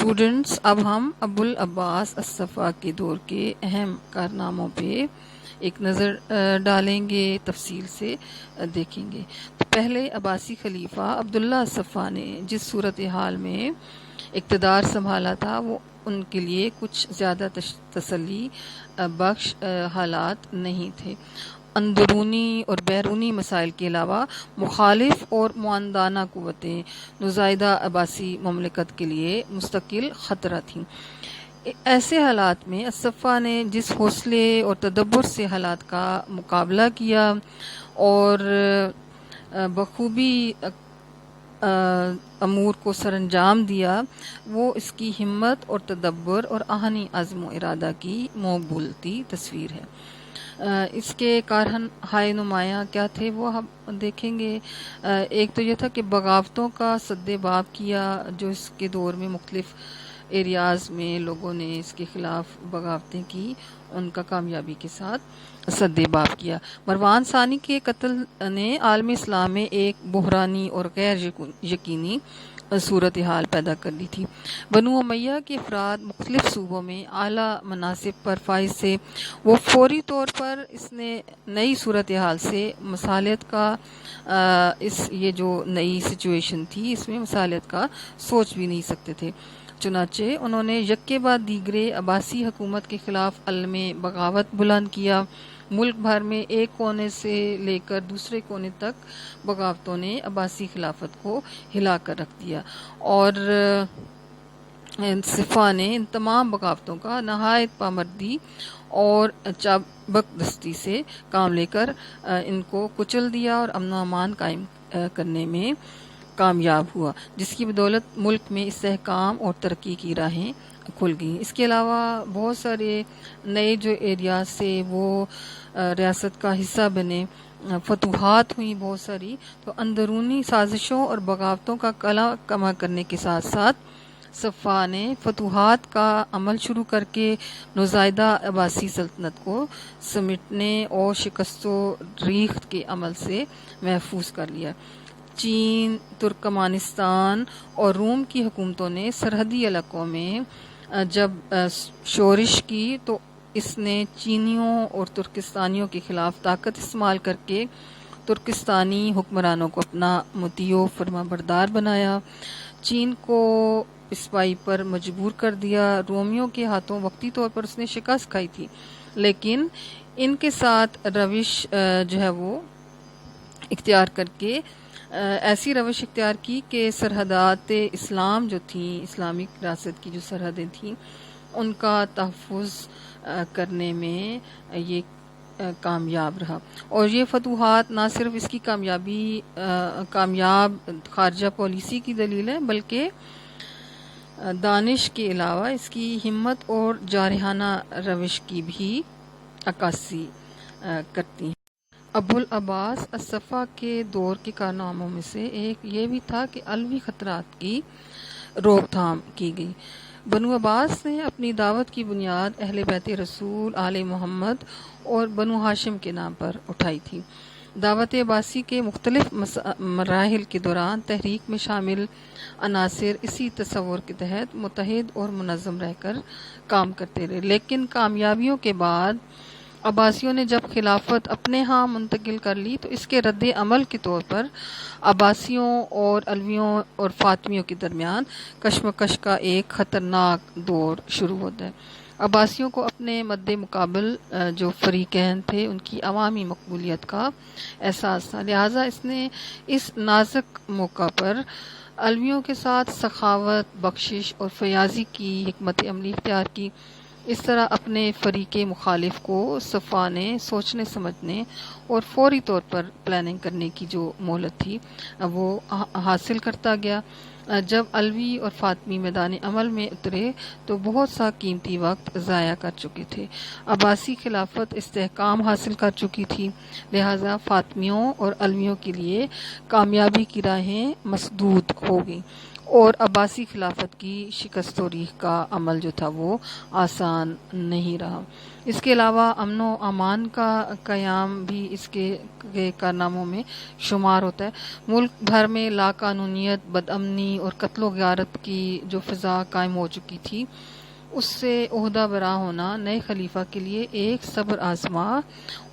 Students, اب ہم ابو العباس الصفا کے دور کے اہم کارناموں پہ ایک نظر ڈالیں گے، تفصیل سے دیکھیں گے۔ تو پہلے عباسی خلیفہ عبداللہ الصفا نے جس صورتحال میں اقتدار سنبھالا تھا وہ ان کے لیے کچھ زیادہ تسلی بخش حالات نہیں تھے۔ اندرونی اور بیرونی مسائل کے علاوہ مخالف اور معاندانہ قوتیں نوزائیدہ عباسی مملکت کے لیے مستقل خطرہ تھیں۔ ایسے حالات میں الصفا نے جس حوصلے اور تدبر سے حالات کا مقابلہ کیا اور بخوبی امور کو سر انجام دیا، وہ اس کی ہمت اور تدبر اور آہنی عزم و ارادہ کی مقبولتی تصویر ہے۔ اس کے کارہائے نمایاں کیا تھے وہ ہم دیکھیں گے۔ ایک تو یہ تھا کہ بغاوتوں کا سد باب کیا، جو اس کے دور میں مختلف ایریاز میں لوگوں نے اس کے خلاف بغاوتیں کی، ان کا کامیابی کے ساتھ سد باب کیا۔ مروان ثانی کے قتل نے عالم اسلام میں ایک بحرانی اور غیر یقینی صورتحال پیدا کر دی تھی۔ بنو امیہ کے افراد مختلف صوبوں میں اعلیٰ مناصب پر فائز سے، وہ فوری طور پر اس نے نئی صورتحال سے مصالحت کا یہ جو نئی سچویشن تھی اس میں مصالحت کا سوچ بھی نہیں سکتے تھے۔ چنانچہ انہوں نے یکے بعد دیگرے عباسی حکومت کے خلاف علم بغاوت بلند کیا۔ ملک بھر میں ایک کونے سے لے کر دوسرے کونے تک بغاوتوں نے عباسی خلافت کو ہلا کر رکھ دیا، اور صفا نے ان تمام بغاوتوں کا نہایت پامردی اور چابک دستی سے کام لے کر ان کو کچل دیا اور امن و امان قائم کرنے میں کامیاب ہوا، جس کی بدولت ملک میں استحکام اور ترقی کی راہیں کھل گئیں۔ اس کے علاوہ بہت سارے نئے جو ایریاز سے وہ ریاست کا حصہ بنے، فتوحات ہوئیں بہت ساری، تو اندرونی سازشوں اور بغاوتوں کا کلا کما کرنے کے ساتھ ساتھ صفا نے فتوحات کا عمل شروع کر کے نوزائیدہ عباسی سلطنت کو سمیٹنے اور شکست و ریخت کے عمل سے محفوظ کر لیا۔ چین، ترکمانستان اور روم کی حکومتوں نے سرحدی علاقوں میں جب شورش کی تو اس نے چینیوں اور ترکستانیوں کے خلاف طاقت استعمال کر کے ترکستانی حکمرانوں کو اپنا مطیع و فرما بردار بنایا، چین کو اسپائی پر مجبور کر دیا۔ رومیوں کے ہاتھوں وقتی طور پر اس نے شکست کھائی تھی، لیکن ان کے ساتھ روش جو ہے وہ اختیار کر کے ایسی روش اختیار کی کہ سرحدات اسلام جو تھیں، اسلامی ریاست کی جو سرحدیں تھیں، ان کا تحفظ کرنے میں یہ کامیاب رہا۔ اور یہ فتوحات نہ صرف اس کی کامیاب خارجہ پالیسی کی دلیل ہے، بلکہ دانش کے علاوہ اس کی ہمت اور جارحانہ روش کی بھی عکاسی کرتی ہیں۔ ابو العباس الصفا کے دور کے کارناموں میں سے ایک یہ بھی تھا کہ علوی خطرات کی روک تھام کی گئی۔ بنو عباس نے اپنی دعوت کی بنیاد اہل بیت رسول، آل محمد اور بنو ہاشم کے نام پر اٹھائی تھی۔ دعوت عباسی کے مختلف مراحل کے دوران تحریک میں شامل عناصر اسی تصور کے تحت متحد اور منظم رہ کر کام کرتے رہے، لیکن کامیابیوں کے بعد عباسیوں نے جب خلافت اپنے ہاں منتقل کر لی تو اس کے رد عمل کے طور پر عباسیوں اور علویوں اور فاطمیوں کے درمیان کشمکش کا ایک خطرناک دور شروع ہوتا ہے۔ عباسیوں کو اپنے مد مقابل جو فریقین تھے ان کی عوامی مقبولیت کا احساس تھا، لہٰذا اس نے اس نازک موقع پر علویوں کے ساتھ سخاوت، بخشش اور فیاضی کی حکمت عملی اختیار کی۔ اس طرح اپنے فریق مخالف کو صفا نے سوچنے سمجھنے اور فوری طور پر پلاننگ کرنے کی جو مہلت تھی وہ حاصل کرتا گیا۔ جب علوی اور فاطمی میدان عمل میں اترے تو بہت سا قیمتی وقت ضائع کر چکے تھے۔ عباسی خلافت استحکام حاصل کر چکی تھی، لہٰذا فاطمیوں اور علویوں کے لیے کامیابی کی راہیں مسدود ہو گئیں۔ اور عباسی خلافت کی شکست و ریح کا عمل جو تھا وہ آسان نہیں رہا۔ اس کے علاوہ امن و امان کا قیام بھی اس کے کارناموں میں شمار ہوتا ہے۔ ملک بھر میں لا قانونیت، بدامنی اور قتل و غارت کی جو فضا قائم ہو چکی تھی، اس سے عہدہ برا ہونا نئے خلیفہ کے لیے ایک صبر آزما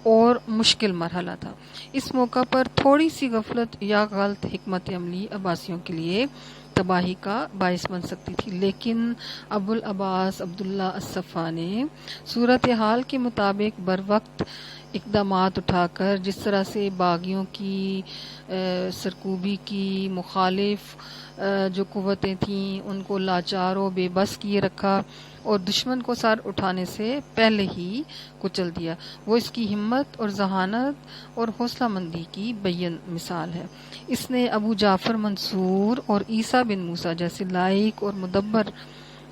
اور مشکل مرحلہ تھا۔ اس موقع پر تھوڑی سی غفلت یا غلط حکمت عملی عباسیوں کے لیے تباہی کا باعث بن سکتی تھی، لیکن ابو العباس عبداللہ الصفا نے صورتحال کے مطابق بروقت اقدامات اٹھا کر جس طرح سے باغیوں کی سرکوبی کی، مخالف جو قوتیں تھیں ان کو لاچار و بے بس کیے رکھا اور دشمن کو سر اٹھانے سے پہلے ہی کچل دیا، وہ اس کی ہمت اور ذہانت اور حوصلہ مندی کی بیان مثال ہے۔ اس نے ابو جعفر منصور اور عیسیٰ بن موسیٰ جیسے لائق اور مدبر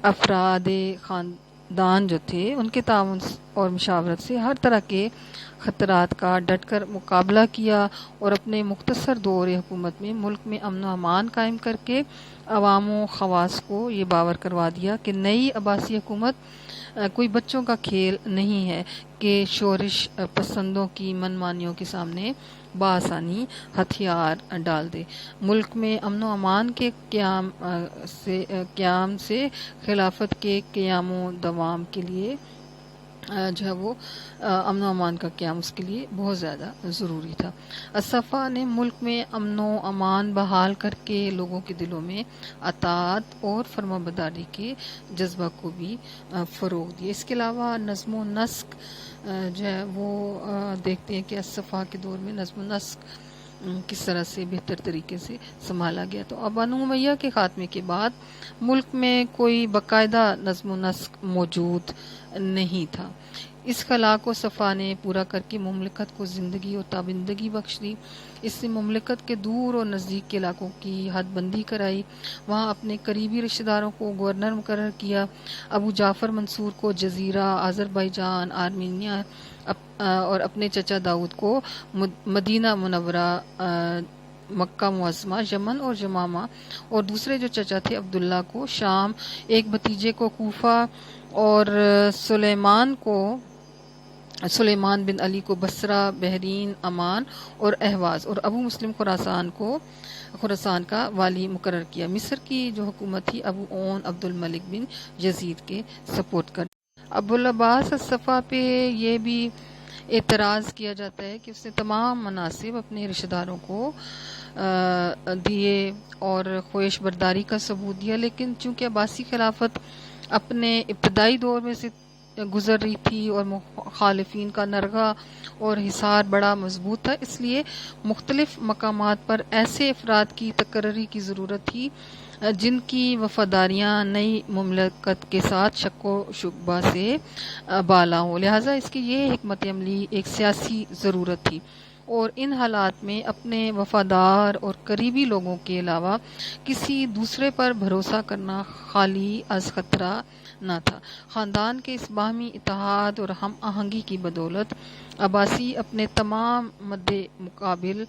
افراد خاندان جو تھے، ان کے تعاون اور مشاورت سے ہر طرح کے خطرات کا ڈٹ کر مقابلہ کیا اور اپنے مختصر دور حکومت میں ملک میں امن و امان قائم کر کے عوام و خواص کو یہ باور کروا دیا کہ نئی عباسی حکومت کوئی بچوں کا کھیل نہیں ہے کہ شورش پسندوں کی من مانیوں کے سامنے بآسانی ہتھیار ڈال دے۔ ملک میں امن و امان کے قیام سے خلافت کے قیام و دوام کے لیے جو ہے وہ امن و امان کا قیام اس کے لیے بہت زیادہ ضروری تھا۔ الصفا نے ملک میں امن و امان بحال کر کے لوگوں کے دلوں میں اطاعت اور فرمانبرداری کے جذبہ کو بھی فروغ دیا۔ اس کے علاوہ نظم و نسق جو ہے وہ دیکھتے ہیں کہ الصفا کے دور میں نظم و نسق کس طرح سے بہتر طریقے سے سنبھالا گیا۔ تو بنو امیہ کے خاتمے کے بعد ملک میں کوئی باقاعدہ نظم و نسق موجود نہیں تھا۔ اس خلا کو صفا نے پورا کر کے مملکت کو زندگی اور تابندگی بخش دی۔ اس نے مملکت کے دور اور نزدیک کے علاقوں کی حد بندی کرائی، وہاں اپنے قریبی رشتہ داروں کو گورنر مقرر کیا۔ ابو جعفر منصور کو جزیرہ، آذربائیجان، آرمینیا اور اپنے چچا داؤد کو مدینہ منورہ، مکہ معظمہ، یمن اور یمامہ، اور دوسرے جو چچا تھے عبداللہ کو شام، ایک بھتیجے کو کوفہ اور سلیمان بن علی کو بصرہ، بحرین، عمان اور اہواز، اور ابو مسلم خراسان کا والی مقرر کیا۔ مصر کی جو حکومت تھی ابو اون عبد الملک بن یزید کے سپورٹ کر۔ ابو العباس الصفا پہ یہ بھی اعتراض کیا جاتا ہے کہ اس نے تمام مناصب اپنے رشتہ داروں کو دیے اور خویش برداری کا ثبوت دیا، لیکن چونکہ عباسی خلافت اپنے ابتدائی دور میں سے گزر رہی تھی اور مخالفین کا نرغہ اور حصار بڑا مضبوط تھا، اس لیے مختلف مقامات پر ایسے افراد کی تقرری کی ضرورت تھی جن کی وفاداریاں نئی مملکت کے ساتھ شک و شبہ سے بالا ہوں، لہٰذا اس کی یہ حکمت عملی ایک سیاسی ضرورت تھی، اور ان حالات میں اپنے وفادار اور قریبی لوگوں کے علاوہ کسی دوسرے پر بھروسہ کرنا خالی از خطرہ نہ تھا۔ خاندان کے اس باہمی اتحاد اور ہم آہنگی کی بدولت عباسی اپنے تمام مد مقابل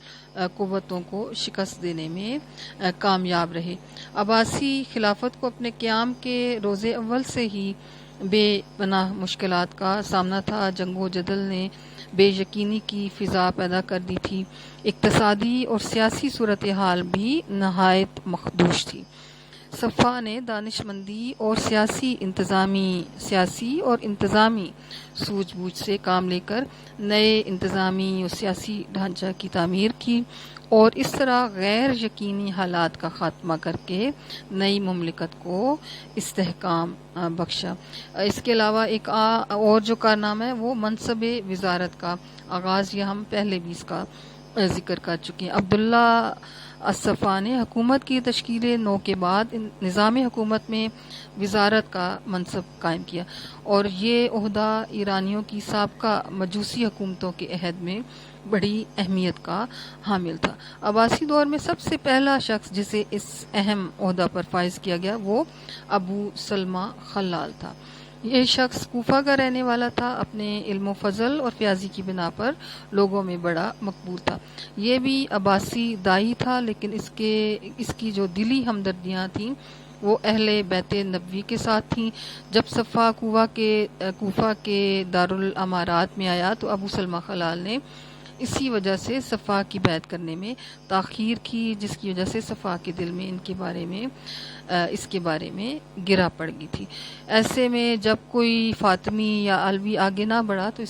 قوتوں کو شکست دینے میں کامیاب رہے۔ عباسی خلافت کو اپنے قیام کے روز اول سے ہی بے پناہ مشکلات کا سامنا تھا۔ جنگ و جدل نے بے یقینی کی فضا پیدا کر دی تھی، اقتصادی اور سیاسی صورتحال بھی نہایت مخدوش تھی۔ صفا نے دانش مندی اور سیاسی اور انتظامی سوجھ بوجھ سے کام لے کر نئے انتظامی اور سیاسی ڈھانچہ کی تعمیر کی اور اس طرح غیر یقینی حالات کا خاتمہ کر کے نئی مملکت کو استحکام بخشا۔ اس کے علاوہ ایک اور جو کارنامہ ہے وہ منصب وزارت کا آغاز، یہ ہم پہلے بھی اس کا ذکر کر چکے ہیں۔ عبداللہ الصفا نے حکومت کی تشکیل نو کے بعد نظام حکومت میں وزارت کا منصب قائم کیا، اور یہ عہدہ ایرانیوں کی سابقہ مجوسی حکومتوں کے عہد میں بڑی اہمیت کا حامل تھا۔ عباسی دور میں سب سے پہلا شخص جسے اس اہم عہدہ پر فائز کیا گیا وہ ابو سلمہ خلال تھا۔ یہ شخص کوفہ کا رہنے والا تھا، اپنے علم و فضل اور فیاضی کی بنا پر لوگوں میں بڑا مقبول تھا۔ یہ بھی عباسی دائی تھا، لیکن اس کی جو دلی ہمدردیاں تھیں وہ اہل بیت نبوی کے ساتھ تھیں۔ جب صفا کوفہ کے دارالامارات میں آیا تو ابو سلمہ خلال نے اسی وجہ سے صفا کی بیعت کرنے میں تاخیر کی، جس کی وجہ سے صفا کے دل میں اس کے بارے میں گرا پڑ گئی تھی۔ ایسے میں جب کوئی فاطمی یا علوی آگے نہ بڑھا تو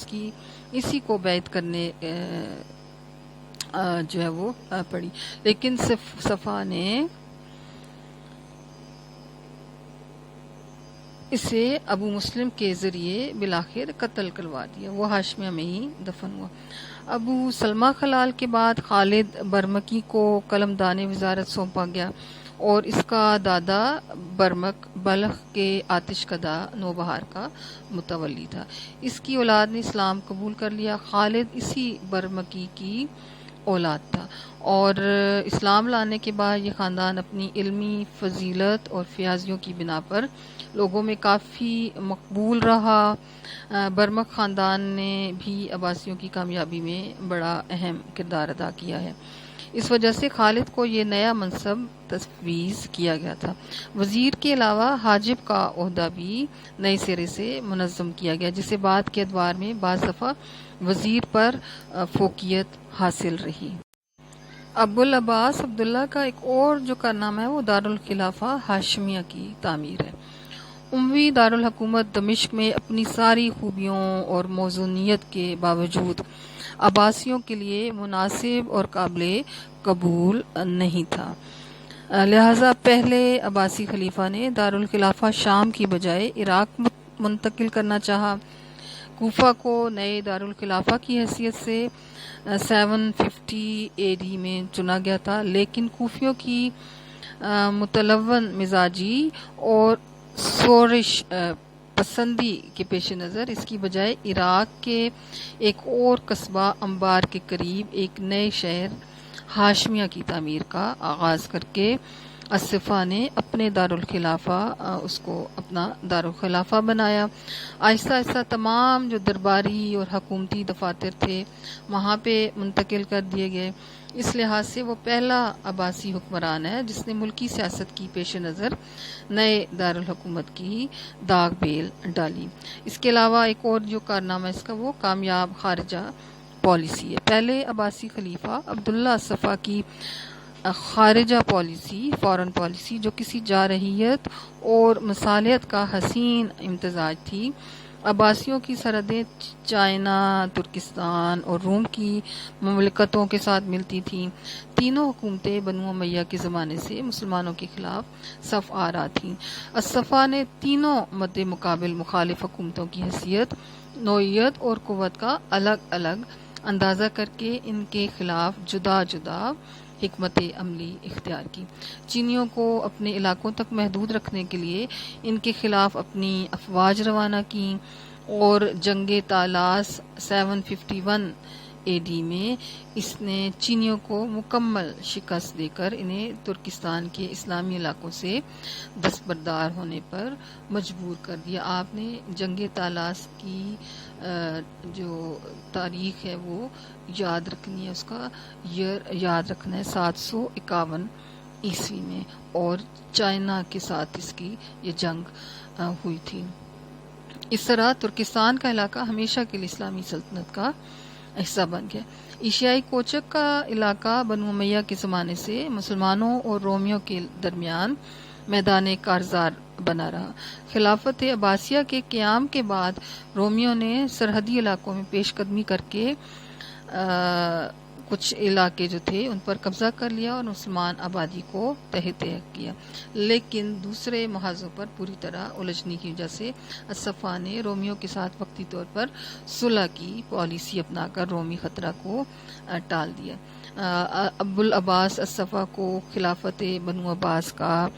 اسی کو بیعت کرنے جو ہے وہ پڑی، لیکن صفا نے اسے ابو مسلم کے ذریعے بالآخر قتل کروا دیا، وہ ہاشمیہ میں ہی دفن ہوا۔ ابو سلمہ خلال کے بعد خالد برمکی کو قلمدان وزارت سونپا گیا اور اس کا دادا برمک بلخ کے آتش کدہ نوبہار کا متولی تھا۔ اس کی اولاد نے اسلام قبول کر لیا۔ خالد اسی برمکی کی اولاد تھا اور اسلام لانے کے بعد یہ خاندان اپنی علمی فضیلت اور فیاضیوں کی بنا پر لوگوں میں کافی مقبول رہا۔ برمک خاندان نے بھی عباسیوں کی کامیابی میں بڑا اہم کردار ادا کیا ہے۔ اس وجہ سے خالد کو یہ نیا منصب تفویض کیا گیا تھا۔ وزیر کے علاوہ حاجب کا عہدہ بھی نئے سرے سے منظم کیا گیا، جسے بعد کے ادوار میں بعض دفعہ وزیر پر فوقیت حاصل رہی۔ ابو العباس عبداللہ کا ایک اور جو کارنامہ ہے وہ دارالخلافہ ہاشمیہ کی تعمیر ہے۔ اموی دارالحکومت دمشق میں اپنی ساری خوبیوں اور موزونیت کے باوجود عباسیوں کے لیے مناسب اور قابل قبول نہیں تھا، لہذا پہلے عباسی خلیفہ نے دارالخلافہ شام کی بجائے عراق منتقل کرنا چاہا۔ کوفہ کو نئے دارالخلافہ کی حیثیت سے 750 AD میں چنا گیا تھا، لیکن کوفیوں کی متلون مزاجی اور شورش پسندی کے پیش نظر اس کی بجائے عراق کے ایک اور قصبہ انبار کے قریب ایک نئے شہر ہاشمیہ کی تعمیر کا آغاز کر کے الصفا نے اپنے اس کو اپنا دارالخلافہ بنایا۔ آہستہ آہستہ تمام جو درباری اور حکومتی دفاتر تھے وہاں پہ منتقل کر دیے گئے۔ اس لحاظ سے وہ پہلا عباسی حکمران ہے جس نے ملکی سیاست کی پیش نظر نئے دارالحکومت کی داغ بیل ڈالی۔ اس کے علاوہ ایک اور جو کارنامہ اس کا وہ کامیاب خارجہ پالیسی ہے۔ پہلے عباسی خلیفہ عبداللہ الصفا کی خارجہ پالیسی، فورن پالیسی، جو کسی جارحیت اور مصالحت کا حسین امتزاج تھی۔ عباسیوں کی سرحدیں چائنا، ترکستان اور روم کی مملکتوں کے ساتھ ملتی تھیں۔ تینوں حکومتیں بنو امیہ کے زمانے سے مسلمانوں کے خلاف صف آرا تھیں۔ الصفا نے تینوں مد مقابل مخالف حکومتوں کی حیثیت، نوعیت اور قوت کا الگ الگ اندازہ کر کے ان کے خلاف جدا جدا حکمت عملی اختیار کی۔ چینیوں کو اپنے علاقوں تک محدود رکھنے کے لیے ان کے خلاف اپنی افواج روانہ کی اور جنگ تالاس 751 AD میں اس نے چینیوں کو مکمل شکست دے کر انہیں ترکستان کے اسلامی علاقوں سے دستبردار ہونے پر مجبور کر دیا۔ آپ نے جنگ تالاس کی جو تاریخ ہے وہ یاد رکھنی ہے، اس کا یاد رکھنا ہے 751 عیسوی میں، اور چائنا کے ساتھ اس کی یہ جنگ ہوئی تھی۔ اس طرح ترکستان کا علاقہ ہمیشہ کے لیے اسلامی سلطنت کا حصہ بن گیا۔ ایشیائی کوچک کا علاقہ بنو امیہ کے زمانے سے مسلمانوں اور رومیوں کے درمیان میدان کارزار بنا رہا۔ خلافت عباسیہ کے قیام کے بعد رومیوں نے سرحدی علاقوں میں پیش قدمی کر کے کچھ علاقے جو تھے ان پر قبضہ کر لیا اور مسلمان آبادی کو تحت کیا، لیکن دوسرے محاذوں پر پوری طرح الجھنے کی وجہ سے الصفا نے رومیوں کے ساتھ وقتی طور پر صلح کی پالیسی اپنا کر رومی خطرہ کو ٹال دیا۔ ابو العباس الصفا کو خلافت بنو عباس کا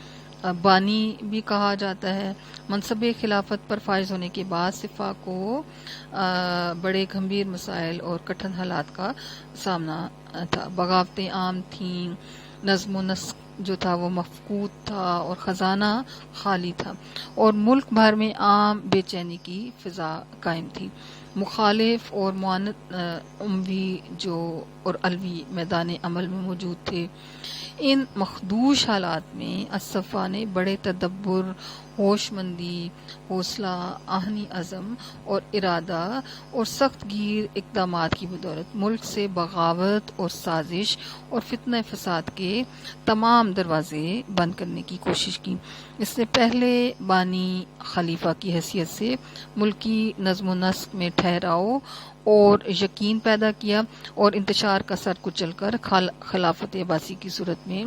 بانی بھی کہا جاتا ہے۔ منصب خلافت پر فائز ہونے کے بعد صفا کو بڑے گھمبیر مسائل اور کٹھن حالات کا سامنا تھا۔ بغاوتیں عام تھیں، نظم و جو تھا وہ مفقود تھا اور خزانہ خالی تھا، اور ملک بھر میں عام بے چینی کی فضا قائم تھی۔ مخالف اور معاند اموی اور الوی میدان عمل میں موجود تھے۔ ان مخدوش حالات میں الصفا نے بڑے تدبر، ہوش مندی، حوصلہ، آہنی عزم اور ارادہ اور سخت گیر اقدامات کی بدولت ملک سے بغاوت اور سازش اور فتنہ فساد کے تمام دروازے بند کرنے کی کوشش کی۔ اس سے پہلے بانی خلیفہ کی حیثیت سے ملکی نظم و نسق میں ٹھہراؤ اور یقین پیدا کیا، اور انتشار کا سر کچل کر خلافت عباسی کی صورت میں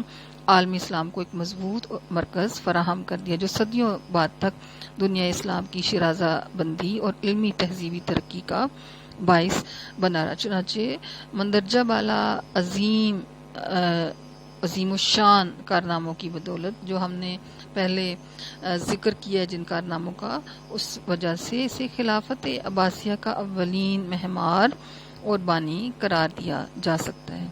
عالمی اسلام کو ایک مضبوط مرکز فراہم کر دیا، جو صدیوں بعد تک دنیا اسلام کی شیرازہ بندی اور علمی تہذیبی ترقی کا باعث بنا رہا۔ چنانچہ مندرجہ بالا عظیم الشان کارناموں کی بدولت جو ہم نے پہلے ذکر کیا جن کارناموں کا، اس وجہ سے اسے خلافت عباسیہ کا اولین معمار اور بانی قرار دیا جا سکتا ہے۔